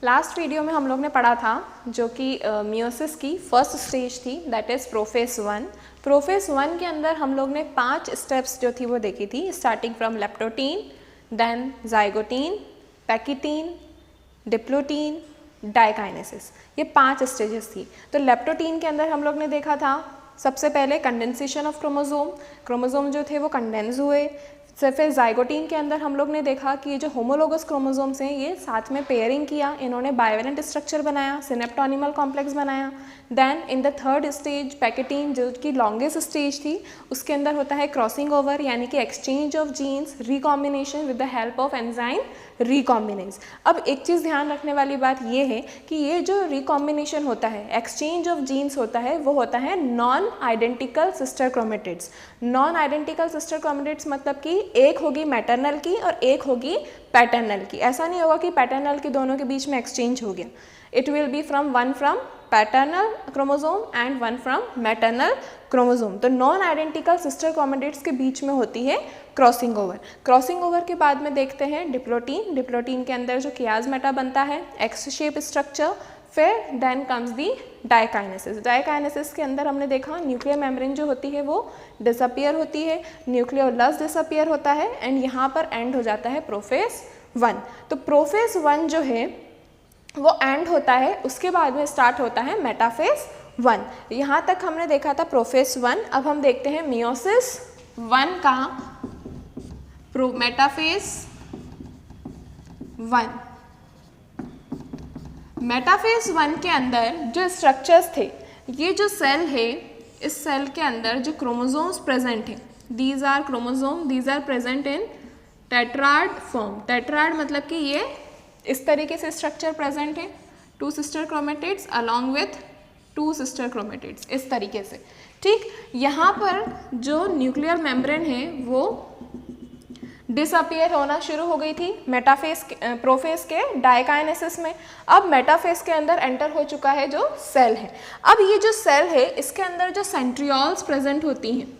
Last video में हम लोग ने पढ़ा था जो कि मियोसिस की फर्स्ट स्टेज थी, दैट इज़ प्रोफेज 1। प्रोफेज 1 के अंदर हम लोग ने 5 स्टेप्स जो थी वो देखी थी, starting from leptotene, then zygotene, pachytene, diplotene, diakinesis. ये 5 स्टेजेस थी। तो लेप्टोटीन के अंदर हम लोग ने देखा था सबसे पहले कंडेंसेशन ऑफ क्रोमोसोम, क्रोमोसोम जो थे वो कंडेंस हुए। फिर जाइगोटीन के अंदर हम लोग ने देखा कि ये जो होमोलोगस क्रोमोसोम्स हैं ये साथ में पेयरिंग किया, इन्होंने बाइवेलेंट स्ट्रक्चर बनाया, सिनेप्टोनिमल कॉम्प्लेक्स बनाया। Then in the third stage pachytene जो कि लॉन्गेस्ट स्टेज थी, उसके अंदर होता है क्रॉसिंग ओवर यानी कि exchange of genes, recombination with the help of enzyme recombinase. अब एक चीज़ ध्यान रखने वाली बात ये है कि ये जो रिकॉम्बिनेशन होता है, एक्सचेंज ऑफ जीन्स होता है, वो होता है non identical sister chromatids. Non identical sister chromatids मतलब कि एक होगी मैटरनल की और एक होगी पैटर्नल की। ऐसा नहीं होगा कि पैटर्नल की दोनों के बीच में एक्सचेंज हो गया। It will be one from paternal chromosome and one from maternal chromosome. तो नॉन आइडेंटिकल सिस्टर क्रोमेटिड्स के बीच में होती है क्रॉसिंग ओवर। क्रॉसिंग ओवर के बाद में देखते हैं डिप्लोटीन। डिप्लोटीन के अंदर जो कियाज़मेटा बनता है, एक्स शेप स्ट्रक्चर। फिर then comes the diakinesis. Diakinesis के अंदर हमने देखा न्यूक्लियर मेम्ब्रेन जो होती है वो डिसअपियर होती है, न्यूक्लियोलस डिसअपियर होता है एंड यहाँ पर एंड हो जाता है प्रोफेज 1। तो प्रोफेज 1 जो है वो एंड होता है, उसके बाद में स्टार्ट होता है मेटाफेज 1। यहाँ तक हमने देखा था प्रोफेज 1। अब हम देखते हैं मियोसिस 1 का मेटाफेज 1। मेटाफेज 1 के अंदर जो स्ट्रक्चर्स थे, ये जो सेल है, इस सेल के अंदर जो क्रोमोसोम्स प्रेजेंट हैं, these are chromosome, these are present in tetrad form. Tetrad मतलब कि ये इस तरीके से स्ट्रक्चर प्रेजेंट है, 2 sister chromatids along with 2 sister chromatids, इस तरीके से। ठीक, यहाँ पर जो न्यूक्लियर मेम्ब्रेन है वो डिसअपियर होना शुरू हो गई थी मेटाफेज प्रोफेज के डाइकाइनेसिस में। अब मेटाफेज के अंदर एंटर हो चुका है जो सेल है। अब ये जो सेल है इसके अंदर जो सेंट्रियोल्स प्रेजेंट होती हैं,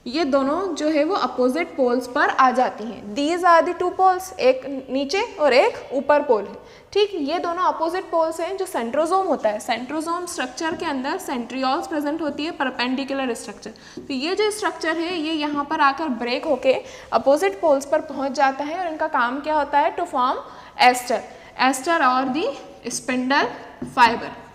ये दोनों जो है वो अपोजिट पोल्स पर आ जाती हैं। दीज आर दी 2 पोल्स, एक नीचे और एक ऊपर पोल है। ठीक, ये दोनों अपोजिट पोल्स हैं। जो सेंट्रोजोम होता है, सेंट्रोजोम स्ट्रक्चर के अंदर सेंट्रियोल्स प्रेजेंट होती है, परपेंडिकुलर स्ट्रक्चर। तो ये जो स्ट्रक्चर है ये यहाँ पर आकर ब्रेक होके अपोजिट पोल्स पर पहुँच जाता है और इनका काम क्या होता है, टू फॉर्म एस्टर, एस्टर और दी स्पिंडल फाइबर।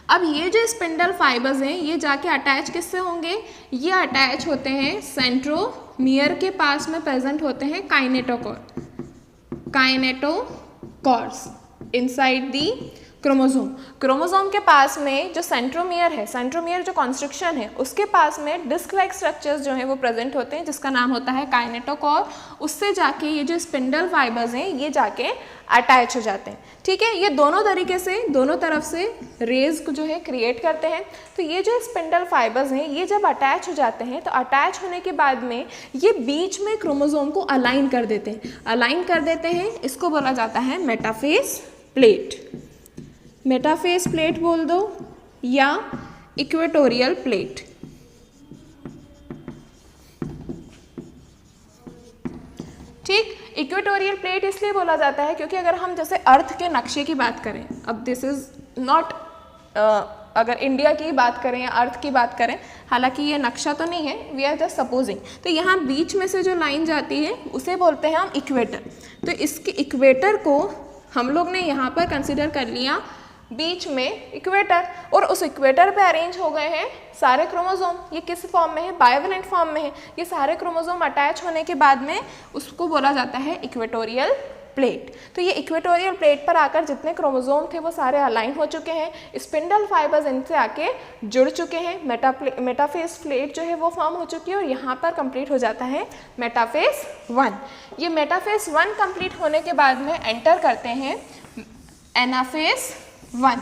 अब ये जो स्पिंडल फाइबर्स हैं ये जाके अटैच किससे होंगे, ये अटैच होते हैं सेंट्रोमियर के पास में प्रेजेंट होते हैं kinetochore, kinetochores inside the chromosome. Chromosome के पास में जो सेंट्रोमियर है, सेंट्रोमियर जो कॉन्स्ट्रक्शन है, उसके पास में डिस्क लाइक स्ट्रक्चर्स जो हैं वो प्रेजेंट होते हैं जिसका नाम होता है काइनेटोकोर। उससे जाके ये जो स्पिंडल फाइबर्स हैं ये जाके अटैच हो जाते हैं। ठीक है, ये दोनों तरीके से, दोनों तरफ से रेज को जो है क्रिएट करते हैं। तो ये जो स्पिंडल फाइबर्स हैं ये जब अटैच हो जाते हैं तो अटैच होने के बाद में ये बीच में क्रोमोसोम को अलाइन कर देते हैं, अलाइन कर देते हैं। इसको बोला जाता है मेटाफेज प्लेट। मेटाफेज प्लेट बोल दो या इक्वेटोरियल प्लेट। ठीक, इक्वेटोरियल प्लेट इसलिए बोला जाता है क्योंकि अगर हम जैसे अर्थ के नक्शे की बात करें, अब दिस इज नॉट, अगर इंडिया की बात करें या अर्थ की बात करें, हालांकि ये नक्शा तो नहीं है, वी आर जस्ट सपोजिंग, तो यहाँ बीच में से जो लाइन जाती है उसे बोलते हैं हम इक्वेटर। तो इसके इक्वेटर को हम लोग ने यहाँ पर कंसिडर कर लिया बीच में इक्वेटर, और उस इक्वेटर पे अरेंज हो गए हैं सारे क्रोमोसोम। ये किस फॉर्म में है, बाइवेलेंट फॉर्म में है। ये सारे क्रोमोसोम अटैच होने के बाद में उसको बोला जाता है इक्वेटोरियल प्लेट। तो ये इक्वेटोरियल प्लेट पर आकर जितने क्रोमोसोम थे वो सारे अलाइन हो चुके हैं, स्पिंडल फाइबर्स इनसे आके जुड़ चुके हैं, मेटाफेज प्लेट जो है वो फॉर्म हो चुकी है और यहाँ पर कंप्लीट हो जाता है मेटाफेज 1। ये मेटाफेज 1 कंप्लीट होने के बाद में एंटर करते हैं एनाफेज 1।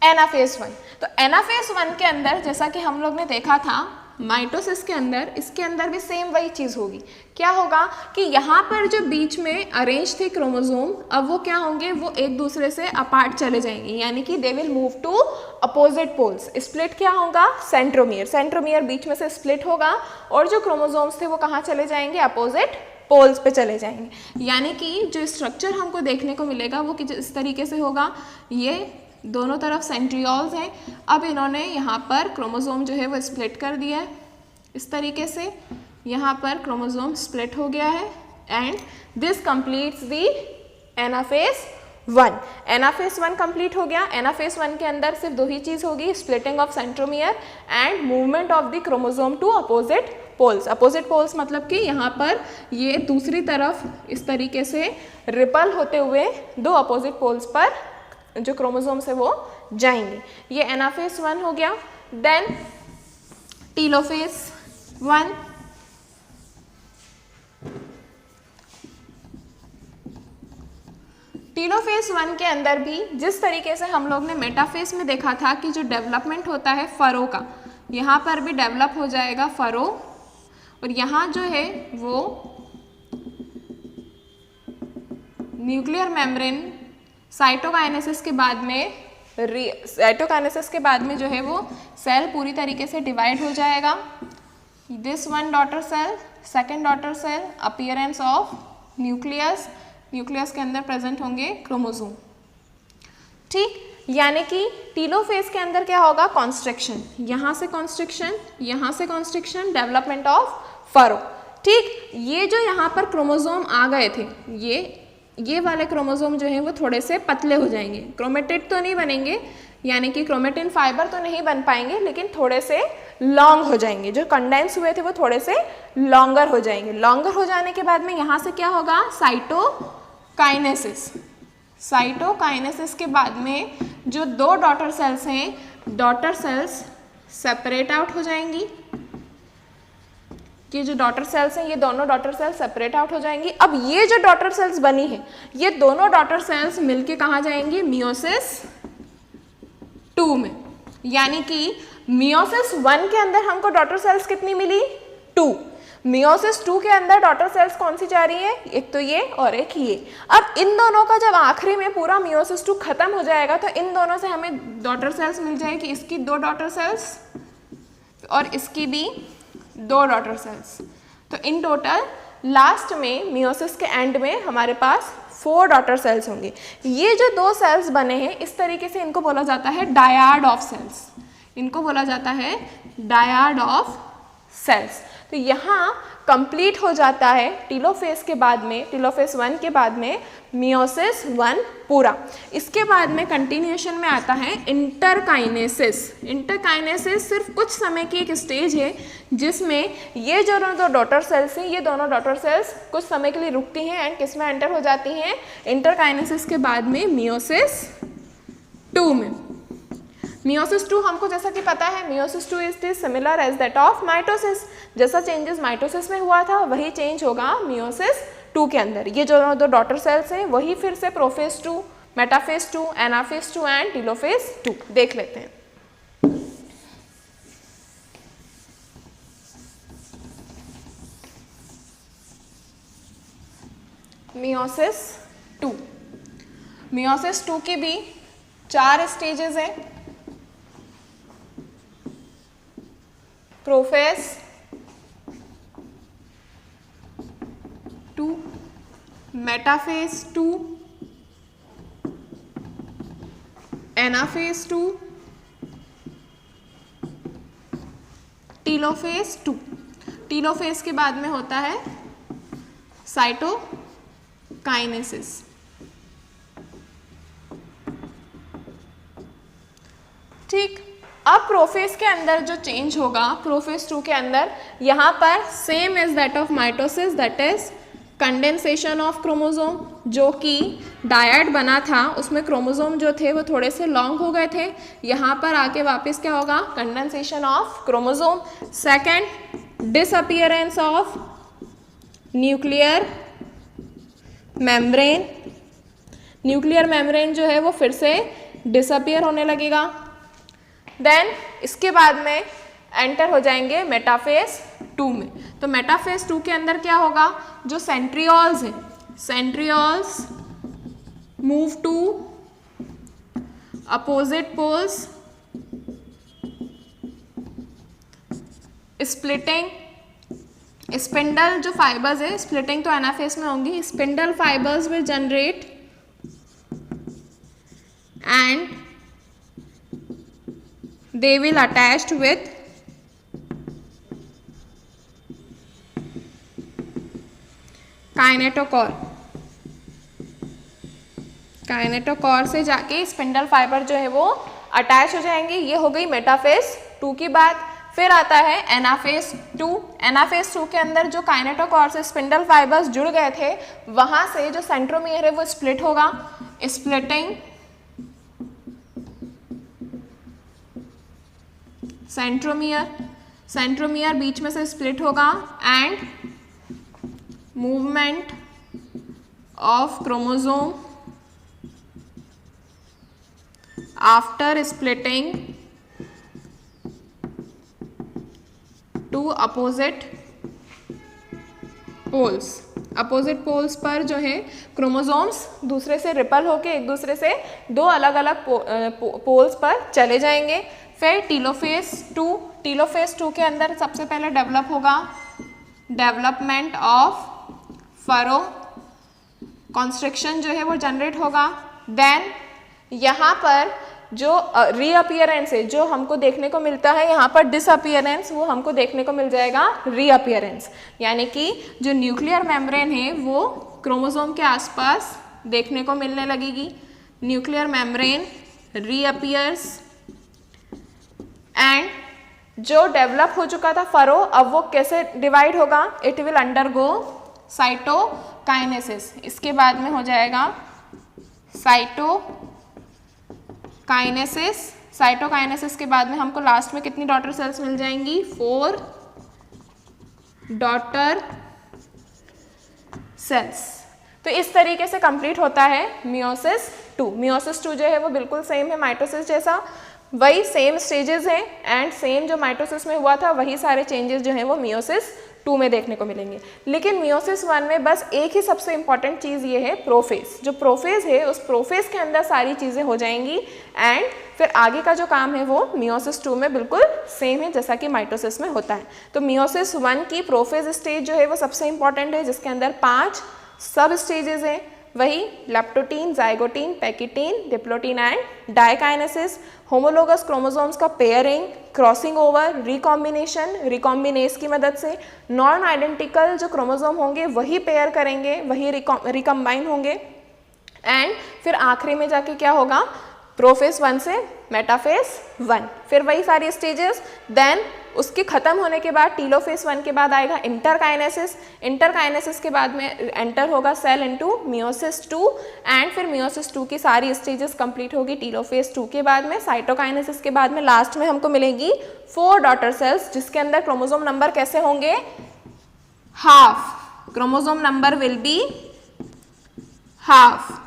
एनाफेज 1, तो एनाफेज 1 के अंदर जैसा कि हम लोग ने देखा था माइटोसिस के अंदर, इसके अंदर भी सेम वही चीज़ होगी। क्या होगा कि यहाँ पर जो बीच में अरेंज थे क्रोमोसोम, अब वो क्या होंगे, वो एक दूसरे से अपार्ट चले जाएंगे, यानी कि they will move to opposite poles. Split क्या होगा, सेंट्रोमियर, सेंट्रोमियर बीच में से स्प्लिट होगा और जो क्रोमोसोम्स थे वो कहाँ चले जाएंगे, अपोजिट पोल्स पे चले जाएंगे। यानी कि जो स्ट्रक्चर हमको देखने को मिलेगा वो कि इस तरीके से होगा, ये दोनों तरफ सेंट्रियोल्स हैं। अब इन्होंने यहाँ पर क्रोमोसोम जो है वो स्प्लिट कर दिया है इस तरीके से, यहाँ पर क्रोमोसोम स्प्लिट हो गया है and this completes the anaphase 1। Anaphase 1 complete हो गया। एनाफेज 1 के अंदर सिर्फ दो ही चीज़ होगी, splitting of centromere and movement of the chromosome to opposite poles. Opposite poles मतलब कि यहाँ पर ये दूसरी तरफ इस तरीके से रिपल होते हुए दो अपोजिट पोल्स पर जो क्रोमोसोम्स है वो जाएंगे। ये एनाफेज 1 हो गया। देन टीलोफेज 1, टीलोफेज 1 के अंदर भी जिस तरीके से हम लोग ने मेटाफेज में देखा था कि जो डेवलपमेंट होता है फरो का, यहाँ पर भी डेवलप हो जाएगा फरो, और यहाँ जो है वो न्यूक्लियर मेम्ब्रेन साइटोकाइनेसिस के बाद में जो है वो सेल पूरी तरीके से डिवाइड हो जाएगा। This one daughter cell, second daughter cell, appearance of nucleus, nucleus के अंदर प्रेजेंट होंगे क्रोमोसोम। ठीक, यानी कि टीलोफेज के अंदर क्या होगा, कॉन्स्ट्रिक्शन, यहाँ से कॉन्स्ट्रिक्शन, यहाँ से कॉन्स्ट्रिक्शन, डेवलपमेंट ऑफ फरो। ठीक, ये जो यहाँ पर क्रोमोसोम आ गए थे, ये वाले क्रोमोसोम जो हैं वो थोड़े से पतले हो जाएंगे, क्रोमेटिड तो नहीं बनेंगे, यानी कि क्रोमेटिन फाइबर तो नहीं बन पाएंगे, लेकिन थोड़े से लॉन्ग हो जाएंगे। जो कंडेंस हुए थे वो थोड़े से लॉन्गर हो जाएंगे। लॉन्गर हो जाने के बाद में यहाँ से क्या होगा, साइटोकाइनेसिस। साइटोकाइनेसिस के बाद में जो दो डॉटर सेल्स हैं, डॉटर सेल्स सेपरेट आउट हो जाएंगी। ये जो डॉटर सेल्स हैं, ये दोनों डॉटर सेल्स सेपरेट आउट हो जाएंगी। अब ये जो डॉटर सेल्स बनी है, ये दोनों डॉटर सेल्स मिलके कहाँ जाएंगी, मियोसिस 2 में। यानी कि मियोसिस 1 के अंदर हमको डॉटर सेल्स कितनी मिली, 2। मियोसिस 2 के अंदर डॉटर सेल्स कौन सी जा रही है, एक तो ये और एक ये। अब इन दोनों का जब आखिरी में पूरा मियोसिस 2 खत्म हो जाएगा तो इन दोनों से हमें डॉटर सेल्स मिल जाएगी, इसकी 2 डॉटर सेल्स और इसकी भी 2 डॉटर सेल्स। तो इन टोटल लास्ट में मियोसिस के एंड में हमारे पास 4 डॉटर सेल्स होंगे। ये जो 2 सेल्स बने हैं इस तरीके से इनको बोला जाता है डायाड ऑफ सेल्स। इनको बोला जाता है डायाड ऑफ सेल्स। तो यहाँ कंप्लीट हो जाता है टीलोफेज के बाद में, टीलोफेज 1 के बाद में मियोसिस 1 पूरा। इसके बाद में कंटिन्यूएशन में आता है इंटरकाइनेसिस। इंटरकाइनेसिस सिर्फ कुछ समय की एक स्टेज है जिसमें ये जो 2 डॉटर सेल्स हैं, ये दोनों डॉटर सेल्स कुछ समय के लिए रुकती हैं एंड किस में एंटर हो जाती हैं, इंटरकाइनेसिस के बाद में मियोसिस 2 में। मियोसिस 2 हमको जैसा कि पता है, meiosis 2 is similar as that of mitosis. जैसा चेंजेस माइटोसिस में हुआ था वही चेंज होगा मियोसिस 2 के अंदर। ये जो 2 डॉटर सेल्स हैं वही फिर से prophase 2, metaphase 2, anaphase 2 and telophase 2 देख लेते हैं। मियोसिस 2, मियोसिस 2 की भी 4 स्टेजेस हैं। Prophase 2, metaphase 2, anaphase 2, telophase 2। Telophase के बाद में होता है साइटोकाइनेसिस। ठीक, अब प्रोफेज के अंदर जो चेंज होगा, प्रोफेज 2 के अंदर यहाँ पर same as that of mitosis, that is condensation of chromosome. जो कि डायड बना था उसमें क्रोमोसोम जो थे वो थोड़े से लॉन्ग हो गए थे, यहाँ पर आके वापस क्या होगा, condensation of chromosome. Second, disappearance of nuclear membrane. Nuclear membrane जो है वो फिर से डिसअपियर होने लगेगा। देन इसके बाद में एंटर हो जाएंगे मेटाफेज 2 में। तो मेटाफेज 2 के अंदर क्या होगा, जो सेंट्रियोल्स है, centrioles move to opposite poles, splitting, spindle जो फाइबर्स है, स्प्लिटिंग तो एनाफेज में होंगी, spindle fibres will generate and they will attached with kinetochore, kinetochore से जाके स्पिंडल फाइबर जो है वो अटैच हो जाएंगे। ये हो गई मेटाफेज 2 की बात। फिर आता है एनाफेज 2। एनाफेज 2 के अंदर जो काइनेटोकोर से स्पिंडल फाइबर्स जुड़ गए थे, वहां से जो सेंट्रोमियर है वो स्प्लिट होगा, स्प्लिटिंग, सेंट्रोमियर, सेंट्रोमियर बीच में से स्प्लिट होगा and movement of chromosome after splitting to opposite poles. Opposite poles पर जो है क्रोमोसोम्स दूसरे से रिपल होके एक दूसरे से दो अलग अलग पोल्स पर चले जाएंगे। फिर टीलोफेज 2, टीलोफेज 2 के अंदर सबसे पहले डेवलप होगा डेवलपमेंट ऑफ फरो, कॉन्स्ट्रिक्शन जो है वो जनरेट होगा। देन यहाँ पर जो रीअपियरेंस है, जो हमको देखने को मिलता है यहाँ पर डिसअपियरेंस, वो हमको देखने को मिल जाएगा रीअपियरेंस, यानी कि जो न्यूक्लियर मेम्ब्रेन है वो क्रोमोसोम के आसपास देखने को मिलने लगेगी। न्यूक्लियर मेम्ब्रेन रीअपियर्स एंड जो डेवलप हो चुका था फरो, अब वो कैसे डिवाइड होगा, इट विल अंडरगो साइटोकाइनेसिस। इसके बाद में हो जाएगा साइटोकाइनेसिस। साइटोकाइनेसिस के बाद में हमको लास्ट में कितनी डॉटर सेल्स मिल जाएंगी, 4 डॉटर सेल्स। तो इस तरीके से कंप्लीट होता है मियोसिस 2। मियोसिस 2 जो है वो बिल्कुल सेम है माइटोसिस जैसा, वही सेम स्टेजेस हैं एंड सेम जो माइटोसिस में हुआ था वही सारे चेंजेस जो हैं वो मियोसिस 2 में देखने को मिलेंगे। लेकिन मियोसिस 1 में बस एक ही सबसे इंपॉर्टेंट चीज़ ये है प्रोफेज। जो प्रोफेज है उस प्रोफेज के अंदर सारी चीज़ें हो जाएंगी एंड फिर आगे का जो काम है वो मियोसिस 2 में बिल्कुल सेम है जैसा कि माइटोसिस में होता है। तो मियोसिस 1 की प्रोफेज स्टेज जो है वो सबसे इंपॉर्टेंट है, जिसके अंदर 5 सब स्टेजेस हैं, वही leptotene, zygotene, pachytene, diplotene and diakinesis, homologous chromosomes का pairing, crossing over, recombination, recombinase की मदद से, नॉन आइडेंटिकल जो क्रोमोसोम होंगे वही पेयर करेंगे, वही रिकम्बाइन होंगे एंड फिर आखिरी में जाके क्या होगा, प्रोफेज 1 से मेटाफेज 1, फिर वही सारी स्टेजेस। देन उसके खत्म होने के बाद टीलोफेज 1 के बाद आएगा इंटरकाइनेसिस। इंटरकाइनेसिस के बाद में एंटर होगा सेल इनटू मियोसिस 2 एंड फिर मियोसिस 2 की सारी स्टेजेस कंप्लीट होगी टीलोफेज 2 के बाद में। साइटोकाइनेसिस के बाद में लास्ट में हमको मिलेगी 4 डॉटर सेल्स, जिसके अंदर क्रोमोसोम नंबर कैसे होंगे, half. Chromosome number will be half.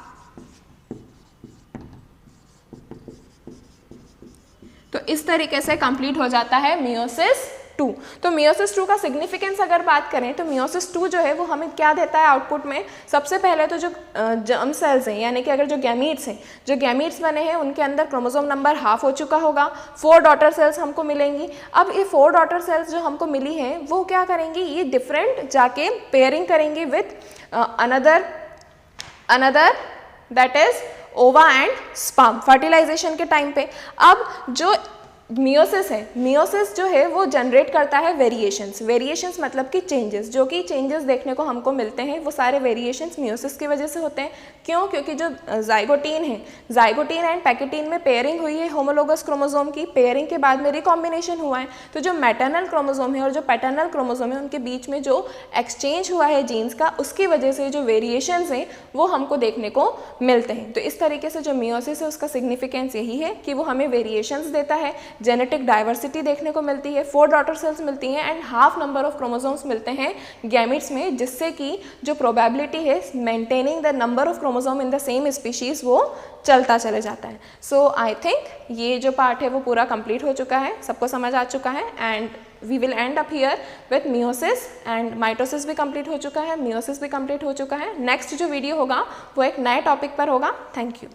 तो इस तरीके से कंप्लीट हो जाता है मियोसिस 2। तो मियोसिस 2 का सिग्निफिकेंस अगर बात करें तो मियोसिस 2 जो है वो हमें क्या देता है आउटपुट में, सबसे पहले तो जो जर्म सेल्स हैं, यानी कि अगर जो गैमीट्स हैं, जो गैमीट्स बने हैं उनके अंदर क्रोमोसोम नंबर हाफ हो चुका होगा, 4 डॉटर सेल्स हमको मिलेंगी। अब ये 4 डॉटर सेल्स जो हमको मिली हैं वो क्या करेंगी, ये डिफरेंट जाके पेयरिंग करेंगी विथ अनदर दैट इज ओवा एंड स्पर्म फर्टिलाइजेशन के टाइम पे। अब जो मियोसिस है, मियोसिस जो है वो जनरेट करता है वेरिएशंस। वेरिएशंस मतलब कि चेंजेस, जो कि चेंजेस देखने को हमको मिलते हैं वो सारे वेरिएशंस मियोसिस की वजह से होते हैं। क्यों? क्योंकि जो जाइगोटीन है, जाइगोटीन एंड पैकिटीन में पेयरिंग हुई है होमोलोगस क्रोमोसोम की, पेयरिंग के बाद में रिकॉम्बिनेशन हुआ है। तो जो मैटरनल क्रोमोसोम है और जो पैटर्नल क्रोमोसोम है उनके बीच में जो एक्सचेंज हुआ है जीन्स का, उसकी वजह से जो वेरिएशंस हैं वो हमको देखने को मिलते हैं। तो इस तरीके से जो मियोसिस है उसका सिग्निफिकेंस यही है कि वो हमें वेरिएशंस देता है। जेनेटिक डाइवर्सिटी देखने को मिलती है, 4 डॉटर सेल्स मिलती हैं and half number of chromosomes मिलते हैं गैमिट्स में, जिससे कि जो प्रोबेबिलिटी है maintaining the number of chromosome in the same species वो चलता चले जाता है। सो आई थिंक ये जो पार्ट है वो पूरा कंप्लीट हो चुका है, सबको समझ आ चुका है and we will end up here with meiosis and mitosis भी कंप्लीट हो चुका है, मियोसिस भी कंप्लीट हो चुका है। नेक्स्ट जो वीडियो होगा वो एक नए टॉपिक पर होगा। Thank you.